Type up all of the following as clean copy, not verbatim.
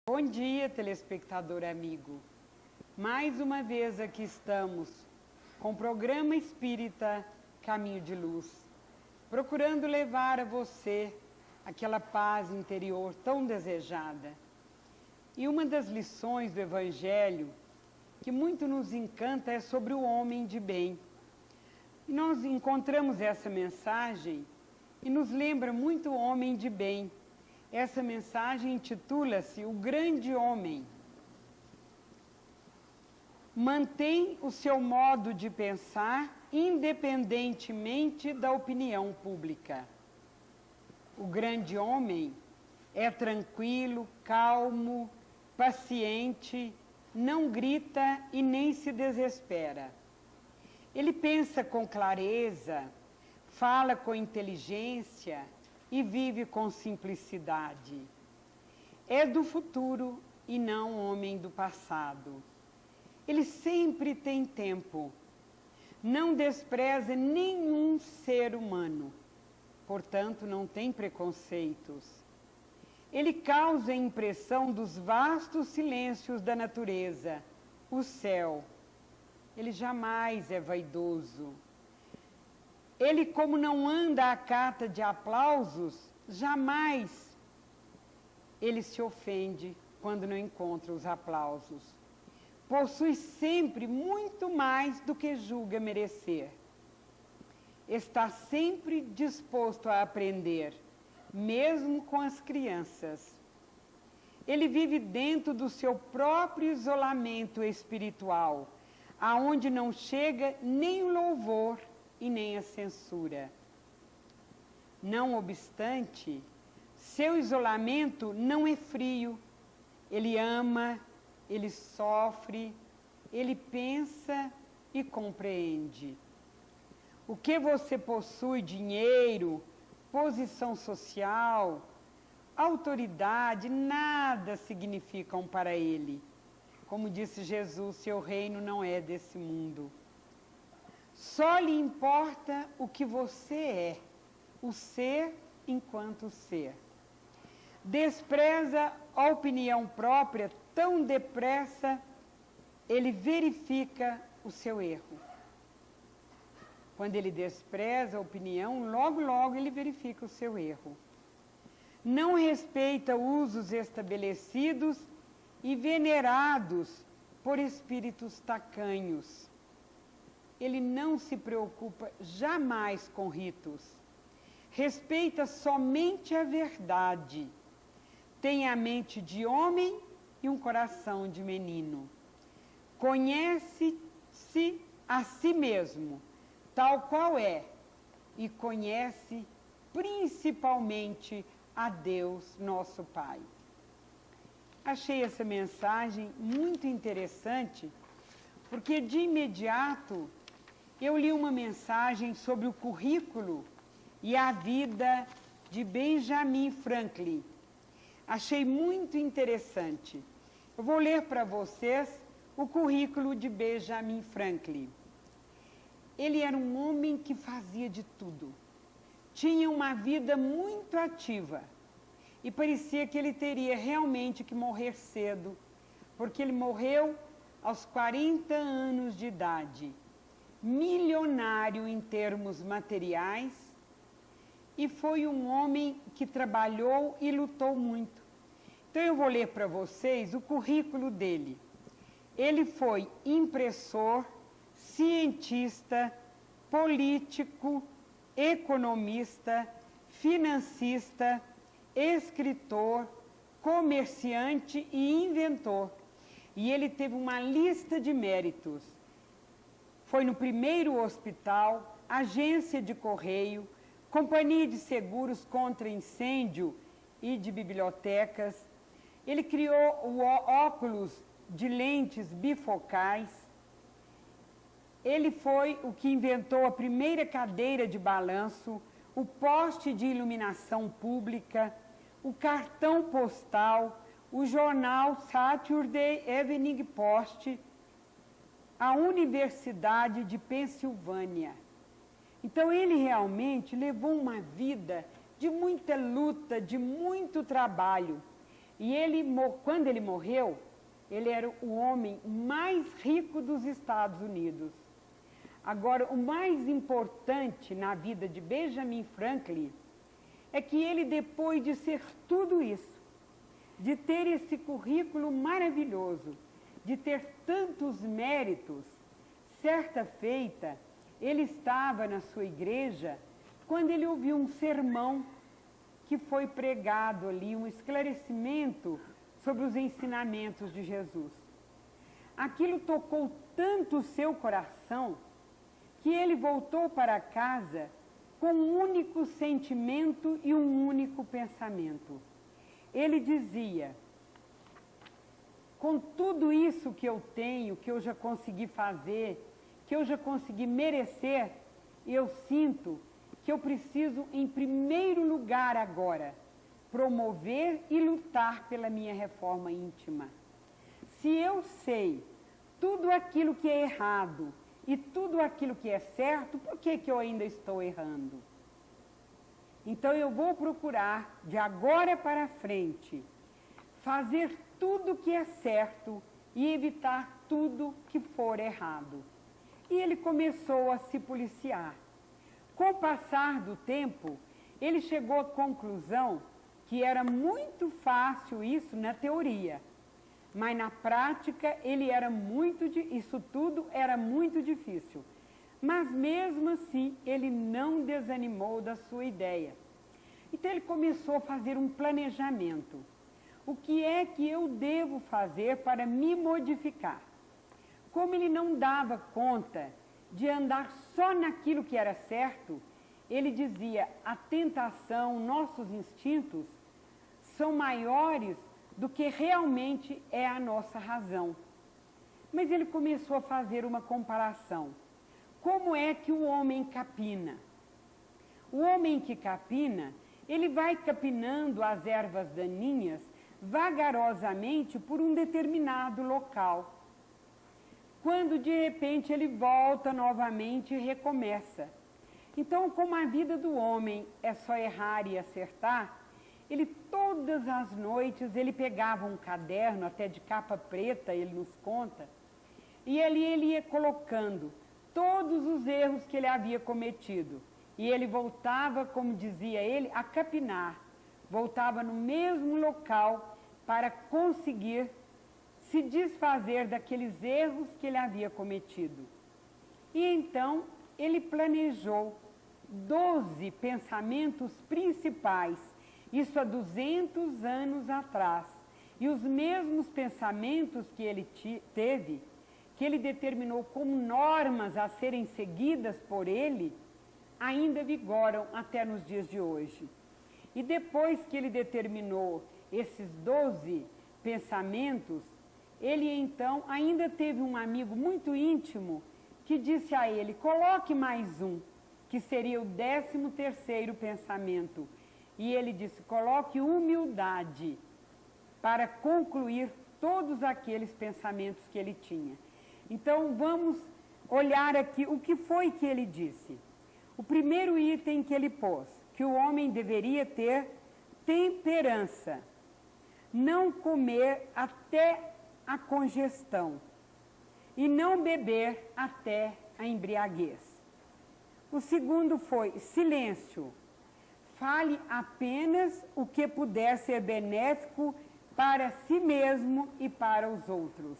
Bom dia, telespectador amigo. Mais uma vez aqui estamos com o programa Espírita Caminho de Luz, procurando levar a você aquela paz interior tão desejada. E uma das lições do Evangelho que muito nos encanta é sobre o homem de bem. E nós encontramos essa mensagem e nos lembra muito o homem de bem. Essa mensagem intitula-se O Grande Homem. Mantém o seu modo de pensar independentemente da opinião pública. O grande homem é tranquilo, calmo, paciente, não grita e nem se desespera. Ele pensa com clareza, fala com inteligência e vive com simplicidade. É do futuro e não homem do passado. Ele sempre tem tempo. Não despreza nenhum ser humano. Portanto, não tem preconceitos. Ele causa a impressão dos vastos silêncios da natureza, o céu. Ele jamais é vaidoso. Ele, como não anda à cata de aplausos, jamais ele se ofende quando não encontra os aplausos. Possui sempre muito mais do que julga merecer. Está sempre disposto a aprender, mesmo com as crianças. Ele vive dentro do seu próprio isolamento espiritual, aonde não chega nem o louvor e nem a censura. Não obstante, seu isolamento não é frio. Ele ama, ele sofre, ele pensa e compreende. O que você possui, dinheiro, posição social, autoridade, nada significam para ele. Como disse Jesus, seu reino não é desse mundo. Só lhe importa o que você é, o ser enquanto ser. Despreza a opinião própria tão depressa, ele verifica o seu erro. Quando ele despreza a opinião, logo ele verifica o seu erro. Não respeita usos estabelecidos e venerados por espíritos tacanhos. Ele não se preocupa jamais com ritos. Respeita somente a verdade. Tem a mente de homem e um coração de menino. Conhece-se a si mesmo, tal qual é, e conhece principalmente a Deus, nosso Pai. Achei essa mensagem muito interessante, porque de imediato eu li uma mensagem sobre o currículo e a vida de Benjamin Franklin. Achei muito interessante. Eu vou ler para vocês o currículo de Benjamin Franklin. Ele era um homem que fazia de tudo. Tinha uma vida muito ativa. E parecia que ele teria realmente que morrer cedo, porque ele morreu aos 40 anos de idade. Milionário em termos materiais, e foi um homem que trabalhou e lutou muito. Então eu vou ler para vocês o currículo dele. Ele foi impressor, cientista, político, economista, financista, escritor, comerciante e inventor. E ele teve uma lista de méritos. Foi no primeiro hospital, agência de correio, companhia de seguros contra incêndio e de bibliotecas. Ele criou o óculos de lentes bifocais. Ele foi o que inventou a primeira cadeira de balanço, o poste de iluminação pública, o cartão postal, o jornal Saturday Evening Post, a Universidade de Pensilvânia. Então ele realmente levou uma vida de muita luta, de muito trabalho. E quando ele morreu, ele era o homem mais rico dos Estados Unidos. Agora, o mais importante na vida de Benjamin Franklin é que ele, depois de ser tudo isso, de ter esse currículo maravilhoso, de ter tantos méritos, certa feita, ele estava na sua igreja quando ele ouviu um sermão que foi pregado ali, um esclarecimento sobre os ensinamentos de Jesus. Aquilo tocou tanto o seu coração que ele voltou para casa com um único sentimento e um único pensamento. Ele dizia: com tudo isso que eu tenho, que eu já consegui fazer, que eu já consegui merecer, eu sinto que eu preciso, em primeiro lugar agora, promover e lutar pela minha reforma íntima. Se eu sei tudo aquilo que é errado e tudo aquilo que é certo, por que eu ainda estou errando? Então eu vou procurar, de agora para frente, fazer tudo que é certo e evitar tudo que for errado. E ele começou a se policiar. Com o passar do tempo, ele chegou à conclusão que era muito fácil isso na teoria, mas na prática isso tudo era muito difícil. Mas mesmo assim, ele não desanimou da sua ideia. Então ele começou a fazer um planejamento. O que é que eu devo fazer para me modificar? Como ele não dava conta de andar só naquilo que era certo, ele dizia: a tentação, nossos instintos, são maiores do que realmente é a nossa razão. Mas ele começou a fazer uma comparação. Como é que o homem capina? O homem que capina, ele vai capinando as ervas daninhas vagarosamente por um determinado local. Quando de repente ele volta novamente e recomeça. Então, como a vida do homem é só errar e acertar, ele todas as noites ele pegava um caderno, até de capa preta, ele nos conta, e ali ele ia colocando todos os erros que ele havia cometido. E ele voltava, como dizia ele, a capinar, voltava no mesmo local para conseguir se desfazer daqueles erros que ele havia cometido. E então ele planejou 12 pensamentos principais, isso há 200 anos atrás. E os mesmos pensamentos que ele teve, que ele determinou como normas a serem seguidas por ele, ainda vigoram até nos dias de hoje. E depois que ele determinou esses 12 pensamentos, ele então ainda teve um amigo muito íntimo que disse a ele: coloque mais um, que seria o 13º pensamento. E ele disse: coloque humildade, para concluir todos aqueles pensamentos que ele tinha. Então vamos olhar aqui o que foi que ele disse. O primeiro item que ele pôs, que o homem deveria ter temperança, não comer até a congestão e não beber até a embriaguez. O segundo foi silêncio, fale apenas o que puder ser benéfico para si mesmo e para os outros.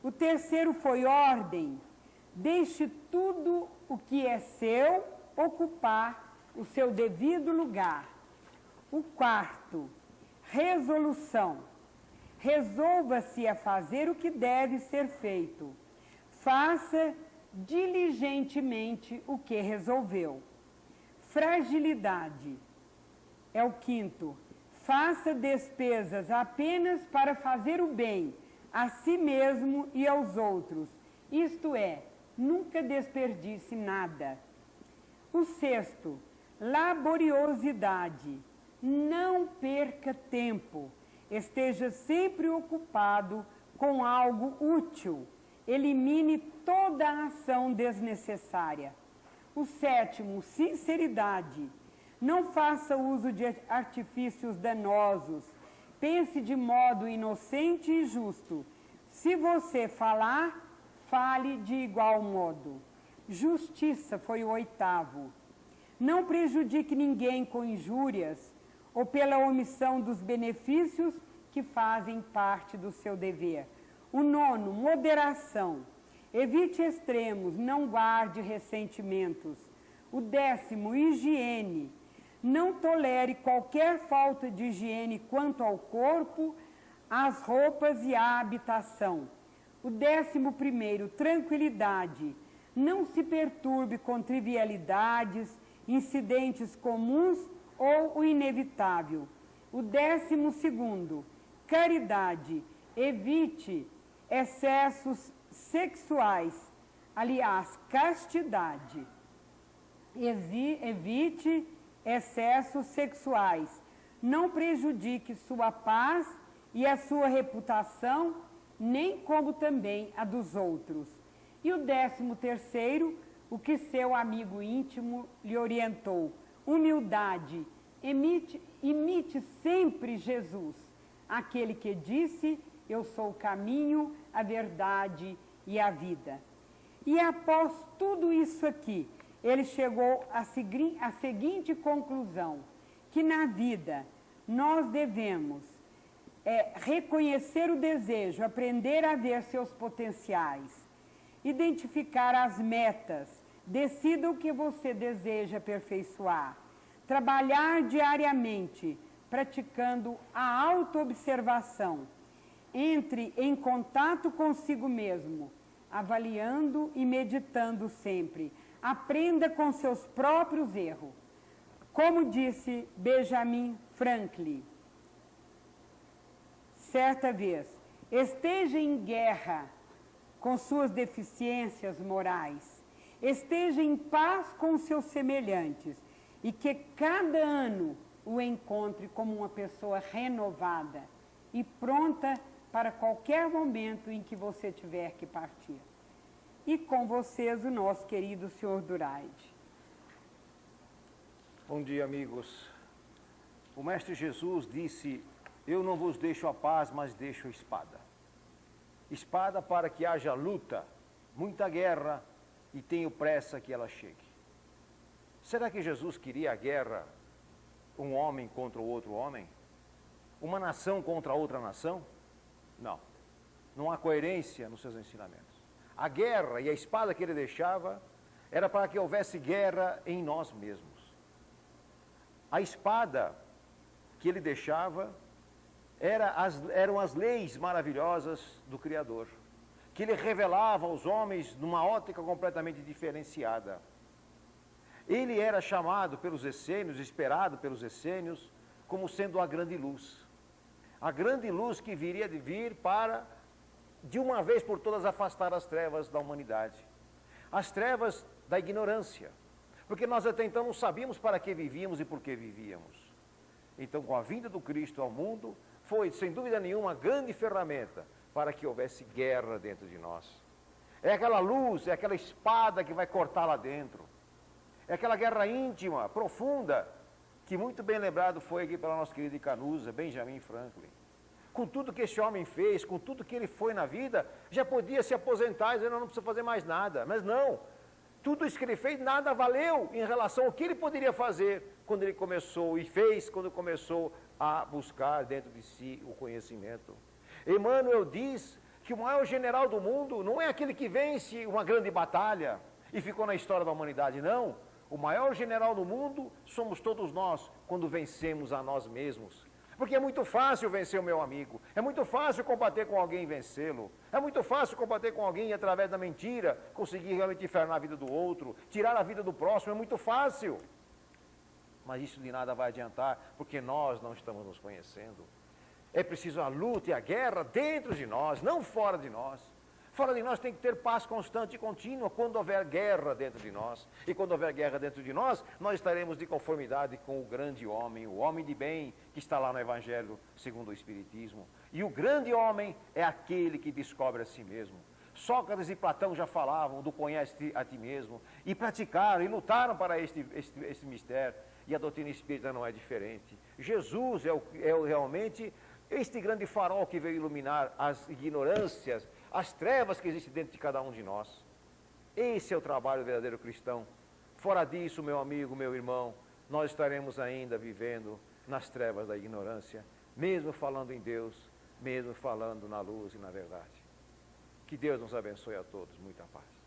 O terceiro foi ordem, deixe tudo o que é seu ocupar o seu devido lugar. O quarto, resolução, resolva-se a fazer o que deve ser feito. Faça diligentemente o que resolveu. Fragilidade é o quinto. Faça despesas apenas para fazer o bem a si mesmo e aos outros. Isto é, nunca desperdice nada. O sexto, laboriosidade. Não perca tempo. Esteja sempre ocupado com algo útil. Elimine toda a ação desnecessária. O sétimo, sinceridade. Não faça uso de artifícios danosos pense de modo inocente e justo. Se você falar, fale de igual modo. Justiça foi o 8º. Não prejudique ninguém com injúrias ou pela omissão dos benefícios que fazem parte do seu dever. O 9º, moderação. Evite extremos, não guarde ressentimentos. O 10º, higiene. Não tolere qualquer falta de higiene quanto ao corpo, às roupas e à habitação. O 11º, tranquilidade. Não se perturbe com trivialidades, incidentes comuns ou o inevitável. O 12º, caridade. Evite excessos sexuais, aliás, castidade. Evite excessos sexuais. Não prejudique sua paz e a sua reputação, nem como também a dos outros. E o 13º, o que seu amigo íntimo lhe orientou. Humildade. Imite sempre Jesus, aquele que disse: eu sou o caminho, a verdade e a vida. E após tudo isso aqui, ele chegou à seguinte conclusão, que na vida nós devemos reconhecer o desejo, aprender a ver seus potenciais, identificar as metas, decida o que você deseja aperfeiçoar, trabalhar diariamente, praticando a autoobservação, entre em contato consigo mesmo, avaliando e meditando sempre. Aprenda com seus próprios erros. Como disse Benjamin Franklin, certa vez, esteja em guerra com suas deficiências morais, esteja em paz com seus semelhantes e que cada ano o encontre como uma pessoa renovada e pronta para qualquer momento em que você tiver que partir. E com vocês o nosso querido Sr. Duraide. Bom dia, amigos. O Mestre Jesus disse: eu não vos deixo a paz, mas deixo a espada. Espada para que haja luta, muita guerra, e tenho pressa que ela chegue. Será que Jesus queria a guerra, um homem contra o outro homem? Uma nação contra outra nação? Não. Não há coerência nos seus ensinamentos. A guerra e a espada que ele deixava era para que houvesse guerra em nós mesmos. A espada que ele deixava eram as leis maravilhosas do Criador, que ele revelava aos homens numa ótica completamente diferenciada. Ele era chamado pelos essênios, esperado pelos essênios, como sendo a grande luz. A grande luz que viria de vir para, de uma vez por todas, afastar as trevas da humanidade. As trevas da ignorância. Porque nós até então não sabíamos para que vivíamos e por que vivíamos. Então, com a vinda do Cristo ao mundo, foi, sem dúvida nenhuma, uma grande ferramenta para que houvesse guerra dentro de nós. É aquela luz, é aquela espada que vai cortar lá dentro. É aquela guerra íntima, profunda, que muito bem lembrado foi aqui pela nossa querida Canusa, Benjamin Franklin. Com tudo que esse homem fez, com tudo que ele foi na vida, já podia se aposentar e dizer: não precisa fazer mais nada. Mas não, tudo isso que ele fez, nada valeu em relação ao que ele poderia fazer quando ele começou, e fez quando começou a buscar dentro de si o conhecimento. Emmanuel diz que o maior general do mundo não é aquele que vence uma grande batalha e ficou na história da humanidade, não. O maior general do mundo somos todos nós, quando vencemos a nós mesmos. Porque é muito fácil vencer o meu amigo, é muito fácil combater com alguém e vencê-lo, é muito fácil combater com alguém e, através da mentira, conseguir realmente infernar a vida do outro, tirar a vida do próximo, é muito fácil. Mas isso de nada vai adiantar, porque nós não estamos nos conhecendo. É preciso a luta e a guerra dentro de nós, não fora de nós. Fora de nós tem que ter paz constante e contínua quando houver guerra dentro de nós. E quando houver guerra dentro de nós, nós estaremos de conformidade com o grande homem, o homem de bem que está lá no Evangelho segundo o Espiritismo. E o grande homem é aquele que descobre a si mesmo. Sócrates e Platão já falavam do conhece a ti mesmo, e praticaram e lutaram para este mistério. E a doutrina espírita não é diferente. Jesus é realmente Este grande farol que veio iluminar as ignorâncias, as trevas que existem dentro de cada um de nós. Esse é o trabalho do verdadeiro cristão. Fora disso, meu amigo, meu irmão, nós estaremos ainda vivendo nas trevas da ignorância, mesmo falando em Deus, mesmo falando na luz e na verdade. Que Deus nos abençoe a todos. Muita paz.